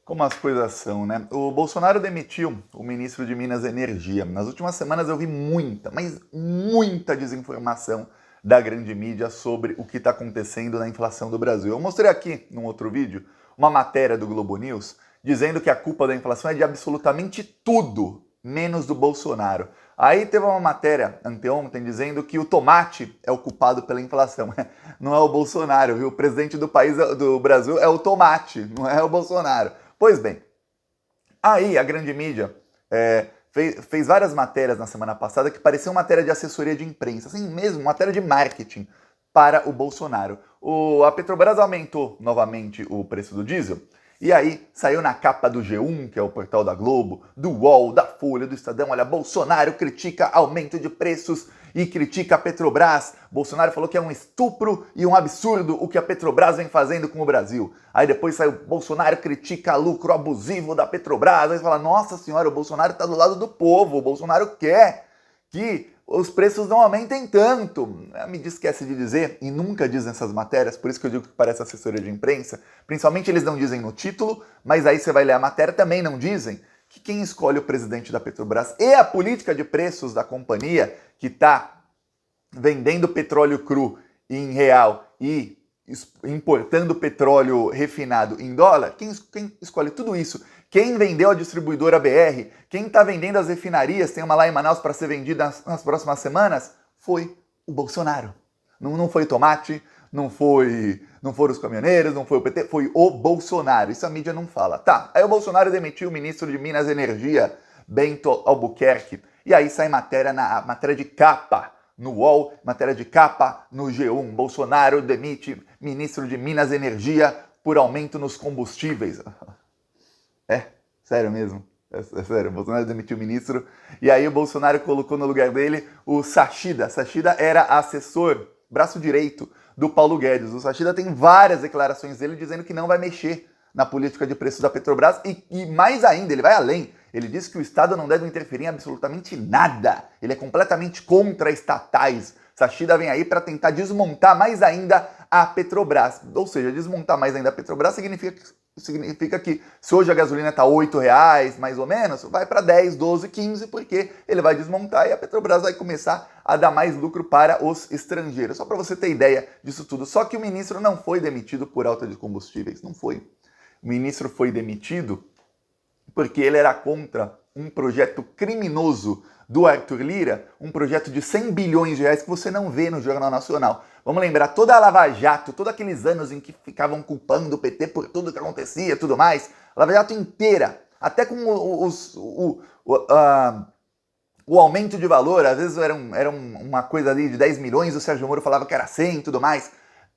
Como as coisas são, né? O Bolsonaro demitiu o ministro de Minas e Energia. Nas últimas semanas eu vi muita, mas muita desinformação da grande mídia sobre o que está acontecendo na inflação do Brasil. Eu mostrei aqui, num outro vídeo, uma matéria do Globo News dizendo que a culpa da inflação é de absolutamente tudo, menos do Bolsonaro. Aí teve uma matéria anteontem dizendo que o tomate é o culpado pela inflação. Não é o Bolsonaro, viu? O presidente do país, do Brasil, é o tomate, não é o Bolsonaro. Pois bem, aí a grande mídia fez várias matérias na semana passada que pareciam matéria de assessoria de imprensa, assim mesmo, matéria de marketing para o Bolsonaro. A Petrobras aumentou novamente o preço do diesel, e aí saiu na capa do G1, que é o portal da Globo, do UOL, da Folha, do Estadão, olha, Bolsonaro critica aumento de preços e critica a Petrobras. Bolsonaro falou que é um estupro e um absurdo o que a Petrobras vem fazendo com o Brasil. Aí depois saiu, Bolsonaro critica lucro abusivo da Petrobras. Aí você fala, nossa senhora, o Bolsonaro está do lado do povo, o Bolsonaro quer que os preços não aumentem tanto. A mídia esquece de dizer, e nunca diz nessas matérias, por isso que eu digo que parece assessoria de imprensa, principalmente eles não dizem no título, mas aí você vai ler a matéria, também não dizem, que quem escolhe o presidente da Petrobras e a política de preços da companhia, que está vendendo petróleo cru em real e importando petróleo refinado em dólar, quem escolhe tudo isso, quem vendeu a distribuidora BR, quem está vendendo as refinarias, tem uma lá em Manaus para ser vendida nas próximas semanas, foi o Bolsonaro. Não foi o tomate, não foram os caminhoneiros, não foi o PT, foi o Bolsonaro. Isso a mídia não fala. Tá, aí o Bolsonaro demitiu o ministro de Minas e Energia, Bento Albuquerque, e aí sai matéria de capa no UOL, matéria de capa no G1. Bolsonaro demite ministro de Minas e Energia por aumento nos combustíveis. Sério mesmo. É sério, o Bolsonaro demitiu o ministro. E aí o Bolsonaro colocou no lugar dele o Sachida. Sachida era assessor, braço direito do Paulo Guedes. O Sachida tem várias declarações dele dizendo que não vai mexer na política de preços da Petrobras e mais ainda, ele vai além. Ele diz que o Estado não deve interferir em absolutamente nada. Ele é completamente contra estatais. Sachida vem aí para tentar desmontar mais ainda a Petrobras. Ou seja, desmontar mais ainda a Petrobras significa que se hoje a gasolina está R$8, mais ou menos, vai para 10, 12, 15, porque ele vai desmontar e a Petrobras vai começar a dar mais lucro para os estrangeiros. Só para você ter ideia disso tudo. Só que o ministro não foi demitido por alta de combustíveis, não foi. O ministro foi demitido porque ele era contra um projeto criminoso do Arthur Lira, um projeto de 100 bilhões de reais que você não vê no Jornal Nacional. Vamos lembrar, toda a Lava Jato, todos aqueles anos em que ficavam culpando o PT por tudo que acontecia e tudo mais, a Lava Jato inteira, até com o aumento de valor, às vezes era uma coisa ali de 10 milhões, o Sérgio Moro falava que era 100 e tudo mais,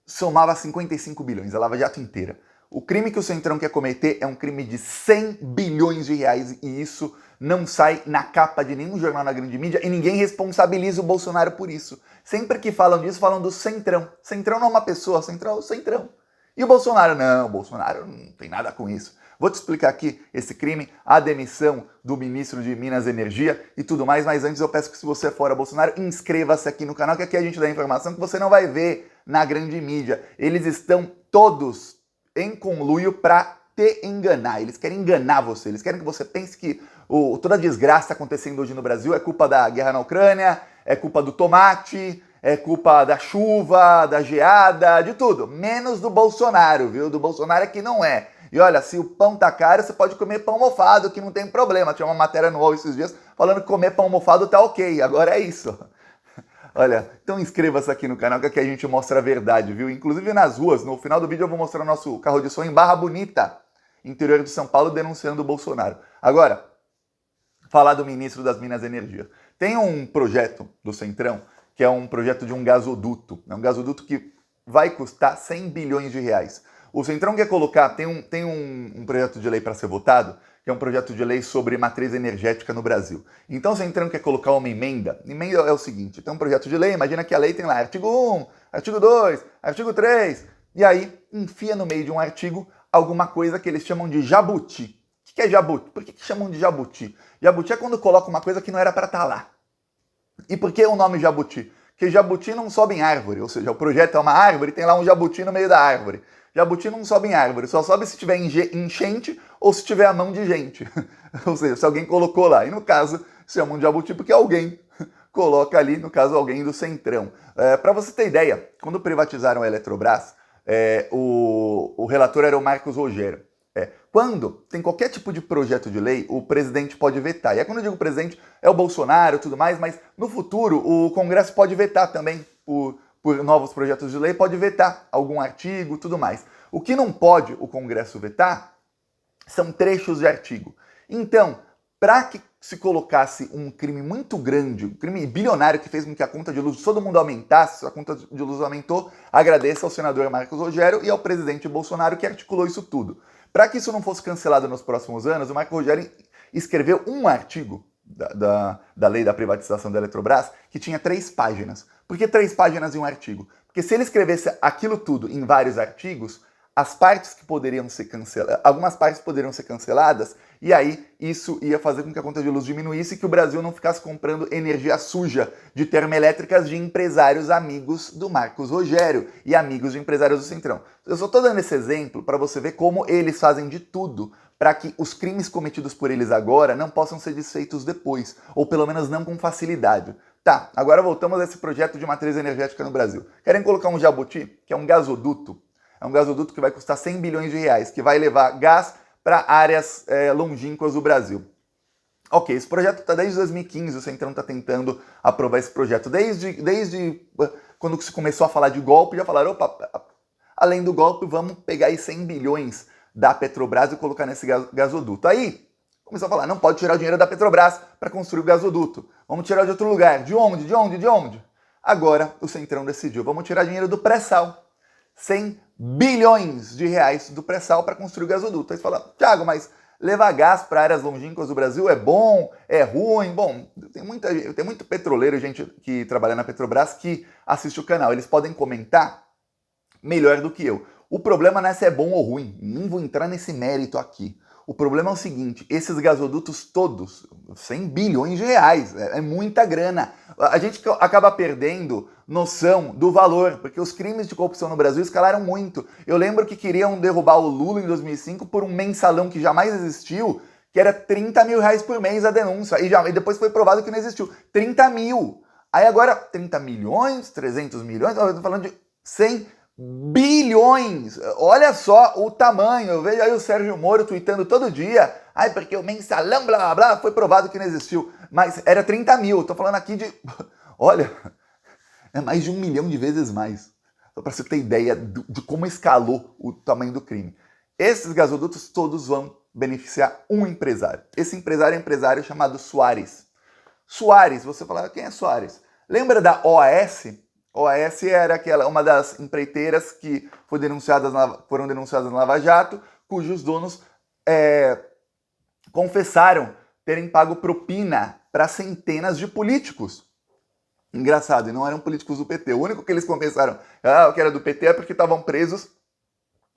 somava 55 bilhões, a Lava Jato inteira. O crime que o Centrão quer cometer é um crime de 100 bilhões de reais e isso não sai na capa de nenhum jornal na grande mídia e ninguém responsabiliza o Bolsonaro por isso. Sempre que falam disso, falam do Centrão. Centrão não é uma pessoa, Centrão é o Centrão. E o Bolsonaro? Não, o Bolsonaro não tem nada com isso. Vou te explicar aqui esse crime, a demissão do ministro de Minas e Energia e tudo mais, mas antes eu peço que se você é fora Bolsonaro, inscreva-se aqui no canal, que aqui a gente dá informação que você não vai ver na grande mídia. Eles estão todos em conluio para te enganar. Eles querem enganar você. Eles querem que você pense que toda a desgraça acontecendo hoje no Brasil é culpa da guerra na Ucrânia, é culpa do tomate, é culpa da chuva, da geada, de tudo. Menos do Bolsonaro, viu? Do Bolsonaro é que não é. E olha, se o pão tá caro, você pode comer pão mofado, que não tem problema. Tinha uma matéria no UOL esses dias falando que comer pão mofado tá ok. Agora é isso. Olha, então inscreva-se aqui no canal que aqui a gente mostra a verdade, viu? Inclusive nas ruas, no final do vídeo eu vou mostrar o nosso carro de som em Barra Bonita, interior de São Paulo, denunciando o Bolsonaro. Agora, falar do ministro das Minas e Energia. Tem um projeto do Centrão, que é um projeto de um gasoduto. É um gasoduto que vai custar 100 bilhões de reais. O Centrão quer colocar, tem um projeto de lei para ser votado, que é um projeto de lei sobre matriz energética no Brasil. Então o Centrão quer colocar uma emenda. Emenda é o seguinte, tem um projeto de lei, imagina que a lei tem lá artigo 1, artigo 2, artigo 3, e aí enfia no meio de um artigo alguma coisa que eles chamam de jabuti. O que é jabuti? Por que chamam de jabuti? Jabuti é quando coloca uma coisa que não era para estar lá. E por que o nome jabuti? Porque jabuti não sobe em árvore, ou seja, o projeto é uma árvore e tem lá um jabuti no meio da árvore. Jabuti não sobe em árvore, só sobe se tiver enchente ou se tiver a mão de gente. Ou seja, se alguém colocou lá. E no caso, chamam de jabuti porque alguém coloca ali, no caso, alguém do Centrão. Para você ter ideia, quando privatizaram a Eletrobras, o relator era o Marcos Rogério. Quando tem qualquer tipo de projeto de lei, o presidente pode vetar. E quando eu digo presidente, é o Bolsonaro e tudo mais, mas no futuro o Congresso pode vetar também por novos projetos de lei, pode vetar algum artigo e tudo mais. O que não pode o Congresso vetar são trechos de artigo. Então, para que se colocasse um crime muito grande, um crime bilionário que fez com que a conta de luz de todo mundo aumentasse, a conta de luz aumentou, agradeço ao senador Marcos Rogério e ao presidente Bolsonaro que articulou isso tudo. Para que isso não fosse cancelado nos próximos anos, o Marcos Rogério escreveu um artigo da lei da privatização da Eletrobras que tinha 3 páginas. Por que 3 páginas em um artigo? Porque se ele escrevesse aquilo tudo em vários artigos, as partes que poderiam ser canceladas, algumas partes poderiam ser canceladas, e aí isso ia fazer com que a conta de luz diminuísse e que o Brasil não ficasse comprando energia suja de termoelétricas de empresários amigos do Marcos Rogério e amigos de empresários do Centrão. Eu só estou dando esse exemplo para você ver como eles fazem de tudo para que os crimes cometidos por eles agora não possam ser desfeitos depois, ou pelo menos não com facilidade. Tá, agora voltamos a esse projeto de matriz energética no Brasil. Querem colocar um jabuti, que é um gasoduto. É um gasoduto que vai custar 100 bilhões de reais, que vai levar gás para áreas longínquas do Brasil. Ok, esse projeto está desde 2015, o Centrão está tentando aprovar esse projeto. Desde quando se começou a falar de golpe, já falaram, opa, além do golpe, vamos pegar aí 100 bilhões da Petrobras e colocar nesse gasoduto. Aí, começou a falar, não pode tirar o dinheiro da Petrobras para construir o gasoduto. Vamos tirar de outro lugar. De onde? De onde? De onde? Agora, o Centrão decidiu, vamos tirar dinheiro do pré-sal. 100 bilhões de reais do pré-sal para construir o gasoduto. Aí você fala, Thiago, mas levar gás para áreas longínquas do Brasil é bom? É ruim? Bom, tem muito petroleiro, gente que trabalha na Petrobras, que assiste o canal. Eles podem comentar melhor do que eu. O problema não é se é bom ou ruim. Nem vou entrar nesse mérito aqui. O problema é o seguinte, esses gasodutos todos, 100 bilhões de reais, é muita grana. A gente acaba perdendo noção do valor, porque os crimes de corrupção no Brasil escalaram muito. Eu lembro que queriam derrubar o Lula em 2005 por um mensalão que jamais existiu, que era 30 mil reais por mês a denúncia, e depois foi provado que não existiu. 30 mil. Aí agora, 30 milhões, 300 milhões, eu tô falando de 100 bilhões! Olha só o tamanho. Eu vejo aí o Sérgio Moro tweetando todo dia. Ai, porque o mensalão, blá, blá, blá, foi provado que não existiu. Mas era 30 mil. Tô falando aqui de... Olha, é mais de 1 milhão de vezes mais. Só para você ter ideia de como escalou o tamanho do crime. Esses gasodutos todos vão beneficiar um empresário. Esse empresário é um empresário chamado Soares. Soares, você fala, quem é Soares? Lembra da OAS? OAS era uma das empreiteiras que foram denunciadas na Lava Jato, cujos donos confessaram terem pago propina para centenas de políticos. Engraçado, e não eram políticos do PT. O único que eles confessaram que era do PT é porque estavam presos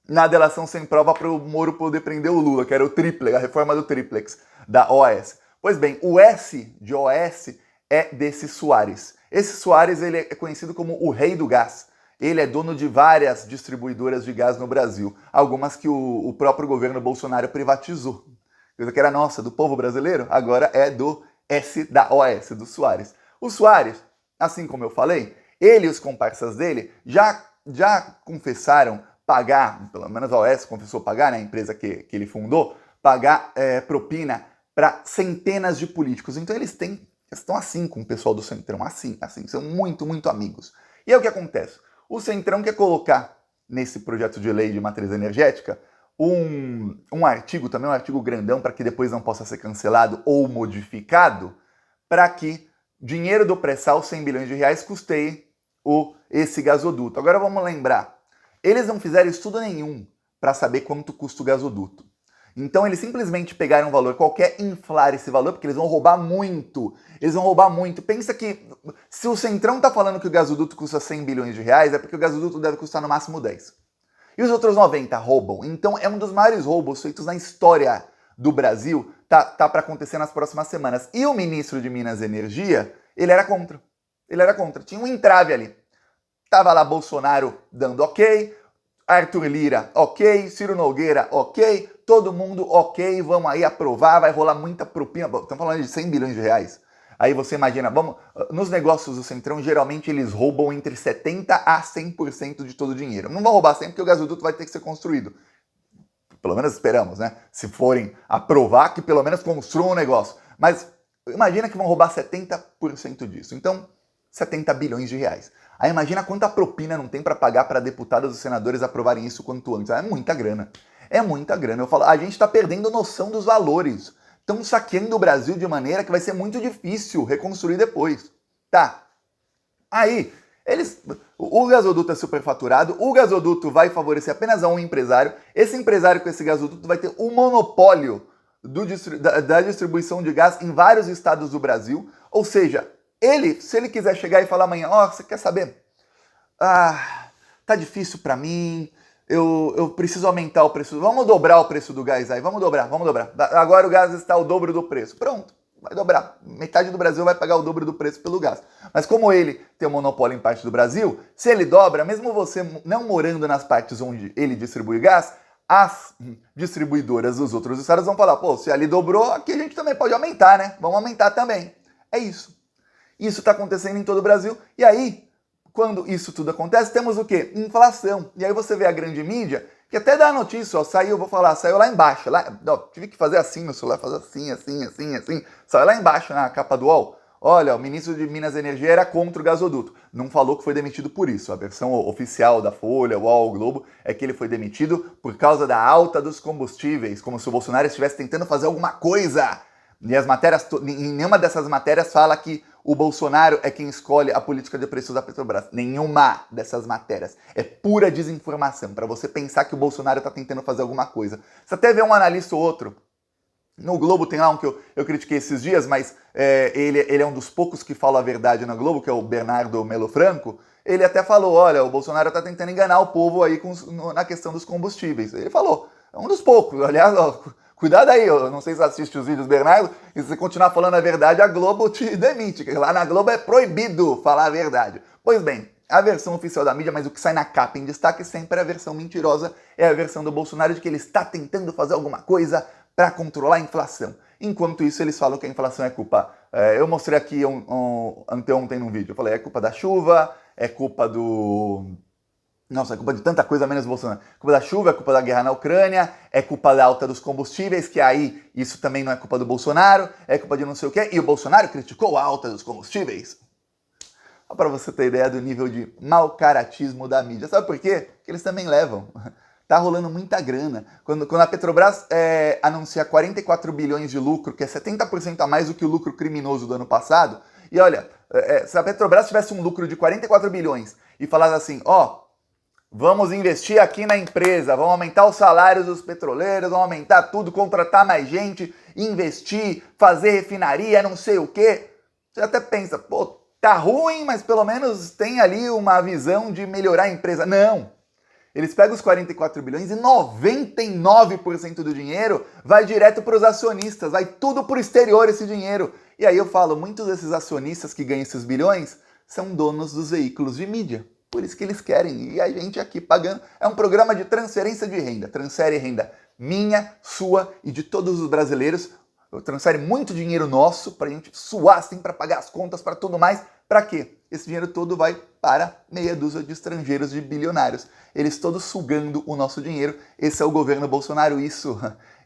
na delação sem prova para o Moro poder prender o Lula, que era o triplex, a reforma do triplex da OAS. Pois bem, o S de OAS é desse Soares. Esse Soares ele é conhecido como o rei do gás. Ele é dono de várias distribuidoras de gás no Brasil, algumas que o próprio governo Bolsonaro privatizou. Coisa que era nossa, do povo brasileiro, agora é do S da OAS, do Soares. O Soares, assim como eu falei, ele e os comparsas dele já confessaram pagar, pelo menos a OAS confessou pagar, né, a empresa que ele fundou, pagar propina para centenas de políticos. Então eles estão assim com o pessoal do Centrão, assim, são muito, muito amigos. E é o que acontece. O Centrão quer colocar nesse projeto de lei de matriz energética um artigo, também um artigo grandão, para que depois não possa ser cancelado ou modificado, para que dinheiro do pré-sal, 100 bilhões de reais, custeie esse gasoduto. Agora vamos lembrar, eles não fizeram estudo nenhum para saber quanto custa o gasoduto. Então eles simplesmente pegaram um valor qualquer, inflar esse valor, porque eles vão roubar muito. Eles vão roubar muito. Pensa que se o Centrão tá falando que o gasoduto custa 100 bilhões de reais, é porque o gasoduto deve custar no máximo 10. E os outros 90 roubam. Então é um dos maiores roubos feitos na história do Brasil. Tá para acontecer nas próximas semanas. E o ministro de Minas e Energia, ele era contra. Ele era contra. Tinha um entrave ali. Tava lá Bolsonaro dando ok. Arthur Lira, ok. Ciro Nogueira, ok. Todo mundo, ok. Vamos aí aprovar, vai rolar muita propina. Estamos falando de 100 bilhões de reais. Aí você imagina, nos negócios do Centrão, geralmente eles roubam entre 70% a 100% de todo o dinheiro. Não vão roubar sempre, porque o gasoduto vai ter que ser construído. Pelo menos esperamos, né? Se forem aprovar, que pelo menos construam o negócio. Mas imagina que vão roubar 70% disso. Então, 70 bilhões de reais. Aí imagina quanta propina não tem para pagar para deputados e senadores aprovarem isso quanto antes. É muita grana. É muita grana. Eu falo, a gente está perdendo noção dos valores. Estão saqueando o Brasil de maneira que vai ser muito difícil reconstruir depois. Tá. Aí, o gasoduto é superfaturado, o gasoduto vai favorecer apenas a um empresário. Esse empresário com esse gasoduto vai ter o monopólio da distribuição de gás em vários estados do Brasil. Ou seja, se ele quiser chegar e falar amanhã, você quer saber? Tá difícil para mim, eu preciso aumentar o preço, vamos dobrar o preço do gás aí, vamos dobrar. Agora o gás está o dobro do preço. Pronto, vai dobrar. Metade do Brasil vai pagar o dobro do preço pelo gás. Mas como ele tem o monopólio em parte do Brasil, se ele dobra, mesmo você não morando nas partes onde ele distribui gás, as distribuidoras dos outros estados vão falar, se ali dobrou, aqui a gente também pode aumentar, né? Vamos aumentar também. É isso. Isso está acontecendo em todo o Brasil. E aí, quando isso tudo acontece, temos o quê? Inflação. E aí você vê a grande mídia, que até dá a notícia, saiu lá embaixo. Tive que fazer assim no celular, fazer assim. Saiu lá embaixo na capa do UOL. Olha, o ministro de Minas e Energia era contra o gasoduto. Não falou que foi demitido por isso. A versão oficial da Folha, UOL, Globo, é que ele foi demitido por causa da alta dos combustíveis, como se o Bolsonaro estivesse tentando fazer alguma coisa. E as matérias, em nenhuma dessas matérias fala que o Bolsonaro é quem escolhe a política de preços da Petrobras. Nenhuma dessas matérias. É pura desinformação, para você pensar que o Bolsonaro está tentando fazer alguma coisa. Você até vê um analista ou outro. No Globo tem lá um que eu critiquei esses dias, mas ele é um dos poucos que fala a verdade na Globo, que é o Bernardo Melo Franco. Ele até falou, olha, o Bolsonaro está tentando enganar o povo aí na questão dos combustíveis. Ele falou, é um dos poucos. Aliás, cuidado aí, eu não sei se você assiste os vídeos do Bernardo, e se você continuar falando a verdade, a Globo te demite. Lá na Globo é proibido falar a verdade. Pois bem, a versão oficial da mídia, mas o que sai na capa em destaque sempre é a versão mentirosa, é a versão do Bolsonaro de que ele está tentando fazer alguma coisa para controlar a inflação. Enquanto isso, eles falam que a inflação é culpa... eu mostrei aqui anteontem num vídeo, eu falei, é culpa da chuva, é culpa do... Nossa, é culpa de tanta coisa menos Bolsonaro. É culpa da chuva, é culpa da guerra na Ucrânia, é culpa da alta dos combustíveis, que aí isso também não é culpa do Bolsonaro, é culpa de não sei o quê, e o Bolsonaro criticou a alta dos combustíveis. Só para você ter ideia do nível de mau-caratismo da mídia. Sabe por quê? Porque eles também levam. Tá rolando muita grana. Quando a Petrobras anuncia 44 bilhões de lucro, que é 70% a mais do que o lucro criminoso do ano passado, e olha, se a Petrobras tivesse um lucro de 44 bilhões e falasse assim, vamos investir aqui na empresa, vamos aumentar os salários dos petroleiros, vamos aumentar tudo, contratar mais gente, investir, fazer refinaria, não sei o quê. Você até pensa, tá ruim, mas pelo menos tem ali uma visão de melhorar a empresa. Não! Eles pegam os 44 bilhões e 99% do dinheiro vai direto para os acionistas, vai tudo para o exterior esse dinheiro. E aí eu falo, muitos desses acionistas que ganham esses bilhões são donos dos veículos de mídia. Por isso que eles querem, e a gente aqui pagando. É um programa de transferência de renda. Transfere renda minha, sua e de todos os brasileiros. Transfere muito dinheiro nosso para a gente suar assim, para pagar as contas, para tudo mais. Para quê? Esse dinheiro todo vai para meia dúzia de estrangeiros, de bilionários. Eles todos sugando o nosso dinheiro. Esse é o governo Bolsonaro.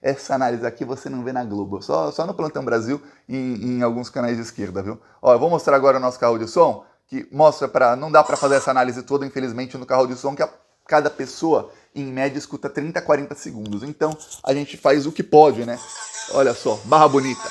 Essa análise aqui você não vê na Globo. Só no Plantão Brasil e em alguns canais de esquerda, viu? Eu vou mostrar agora o nosso carro de som, que mostra não dá para fazer essa análise toda, infelizmente, no carro de som, que cada pessoa, em média, escuta 30 a 40 segundos. Então, a gente faz o que pode, né? Olha só, Barra Bonita.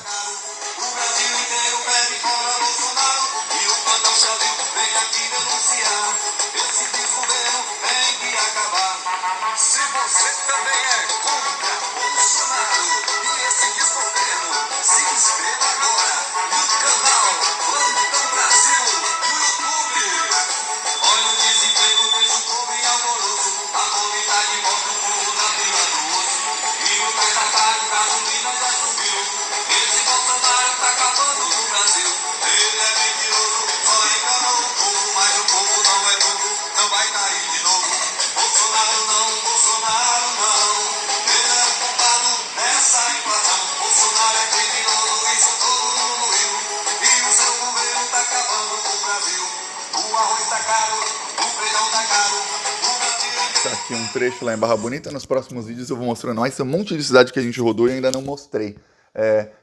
Tá aqui um trecho lá em Barra Bonita. Nos próximos vídeos eu vou mostrando mais um monte de cidade que a gente rodou e ainda não mostrei.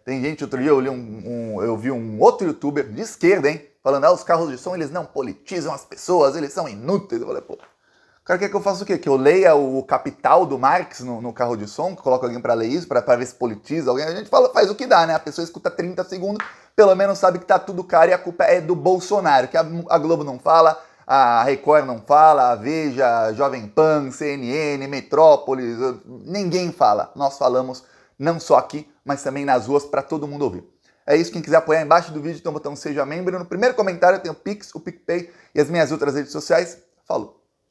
Tem gente, outro dia eu vi um outro youtuber de esquerda, hein, falando, os carros de som, eles não politizam as pessoas, eles são inúteis. Eu falei, pô, o cara quer que eu faça o quê? Que eu leia o Capital do Marx no carro de som, que coloque alguém pra ler isso, pra ver se politiza alguém. A gente faz o que dá, né? A pessoa escuta 30 segundos, pelo menos sabe que tá tudo caro e a culpa é do Bolsonaro, que a Globo não fala, a Record não fala, a Veja, Jovem Pan, CNN, Metrópolis, ninguém fala. Nós falamos não só aqui, mas também nas ruas para todo mundo ouvir. É isso, quem quiser apoiar embaixo do vídeo tem o botão Seja Membro. No primeiro comentário tem o Pix, o PicPay e as minhas outras redes sociais. Falou!